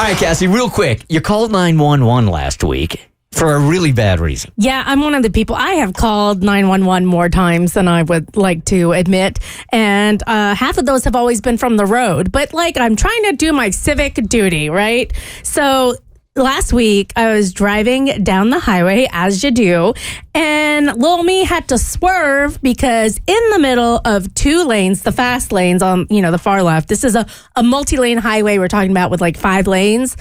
right, Cassie, real quick. You called 911 last week for a really bad reason. Yeah, I'm one of the people. I have called 911 more times than I would like to admit. And half of those have always been from the road. But I'm trying to do my civic duty, right? So last week, I was driving down the highway, as you do, and little me had to swerve because in the middle of two lanes, the fast lanes on, the far left, this is a multi-lane highway we're talking about with 5 lanes.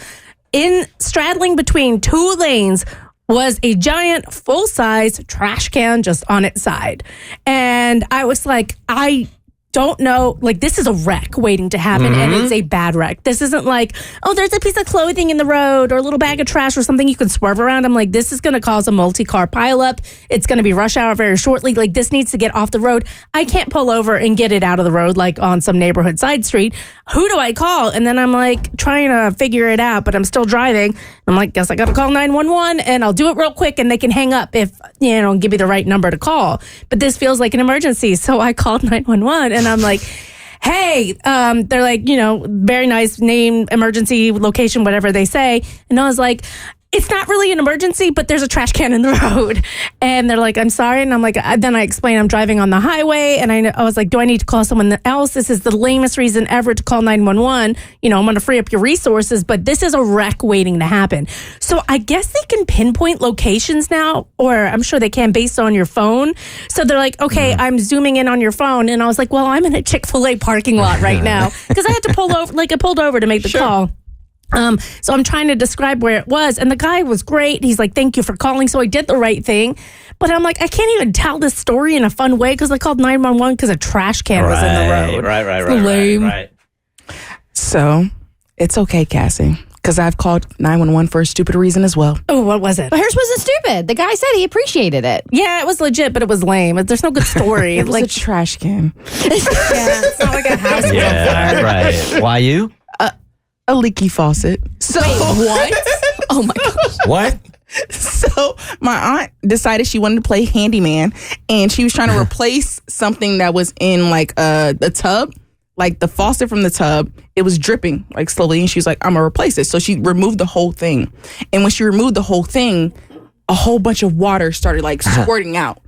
In straddling between 2 lanes was a giant full-size trash can just on its side. And I was like, I don't know, this is a wreck waiting to happen, and it's a bad wreck. This isn't there's a piece of clothing in the road or a little bag of trash or something you can swerve around. I'm like, this is going to cause a multi-car pileup. It's going to be rush hour very shortly. This needs to get off the road. I can't pull over and get it out of the road on some neighborhood side street. Who do I call? And then I'm trying to figure it out, but I'm still driving. I'm guess I got to call 911, and I'll do it real quick, and they can hang up if, give me the right number to call. But this feels like an emergency. So I called 911, and I'm like, hey, they're very nice name, emergency, location, whatever they say. And I was like, it's not really an emergency, but there's a trash can in the road. And they're like, I'm sorry. And I'm like, then I explain I'm driving on the highway. And I was like, do I need to call someone else? This is the lamest reason ever to call 911. I'm going to free up your resources, but this is a wreck waiting to happen. So I guess they can pinpoint locations now, or I'm sure they can based on your phone. So they're like, okay, I'm zooming in on your phone. And I was like, well, I'm in a Chick-fil-A parking lot right now because I had to pull over, I pulled over to make the call. So I'm trying to describe where it was, and the guy was great. He's like, thank you for calling. So I did the right thing, but I'm like, I can't even tell this story in a fun way because I called 911 because a trash can was in the road. Right. So it's okay, Cassie, because I've called 911 for a stupid reason as well. Oh, what was it? But hers wasn't stupid. The guy said he appreciated it. Yeah, it was legit, but it was lame. There's no good story. It was a trash can. Yeah, it's not like a house. Yeah, right. Why you? A leaky faucet. So what? Oh my gosh. What? So my aunt decided she wanted to play handyman, and she was trying to replace something that was in the tub, the faucet from the tub. It was dripping slowly, and she was like, I'm gonna replace it. So she removed the whole thing, and when she removed the whole thing, a whole bunch of water started squirting out.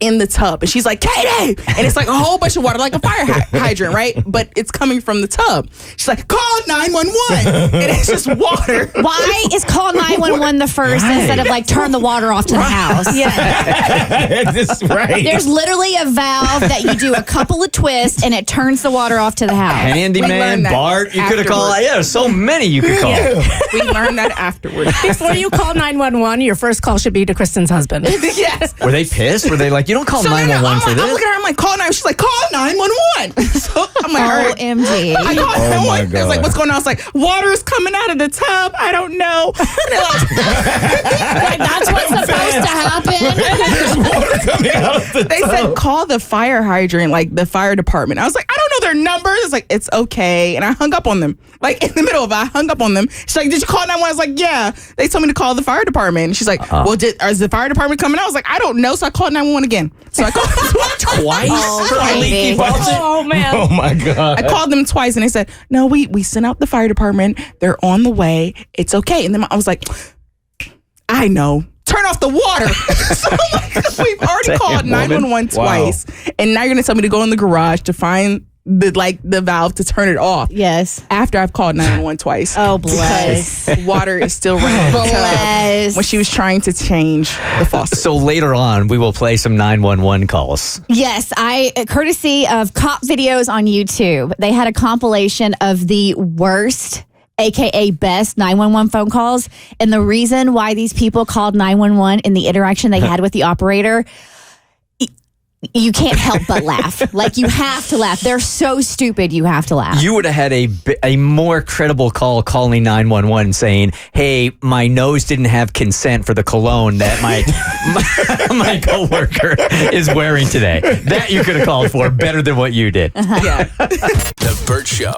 In the tub. And she's like, Katie! And it's a whole bunch of water, like a fire hydrant, right? But it's coming from the tub. She's like, call 911! And it's just water. Why is call 911 the first instead of turn the water off to the house? Yeah. This is right. There's literally a valve that you do a couple of twists and it turns the water off to the house. Handyman, Bart, you could have called. Yeah, there's so many you could call. We learned that afterwards. Before you call 911, your first call should be to Kristen's husband. Yes. Were they pissed? Were they like, you don't call 911 for this? I'm looking at her, I'm like, call 911. She's like, call 911. So I'm like, all right. OMG. I called 911. my I was God. like, what's going on? I was like, water is coming out of the tub. I don't know. And they're like, That's what's supposed to happen. There's water coming out of the they said, call the fire hydrant, the fire department. I was like, I don't know their numbers. It's like, it's okay. And I hung up on them. In the middle of it, I hung up on them. She's like, did you call 911? I was like, yeah. They told me to call the fire department. And she's like, well, is the fire department coming out? I was like, I don't know. So I called 911 again. So I called them twice? Oh, Leaky faucet? Oh, man. Oh, my God. I called them twice, and they said, no, we sent out the fire department. They're on the way. It's okay. And then I was like, I know. Turn off the water. So we've already called 911 twice. And now you're going to tell me to go in the garage to find the valve to turn it off. Yes. After I've called 911 twice. Oh, bless. Because water is still running Bless. when she was trying to change the faucet. So later on, we will play some 911 calls. Yes, courtesy of cop videos on YouTube, they had a compilation of the worst, AKA best 911 phone calls. And the reason why these people called 911 in the interaction they had with the operator, you can't help but laugh. You have to laugh. They're so stupid, you have to laugh. You would have had a more credible call calling 911 saying, hey, my nose didn't have consent for the cologne that my coworker is wearing today. That you could have called for better than what you did. Yeah. The Bert Show.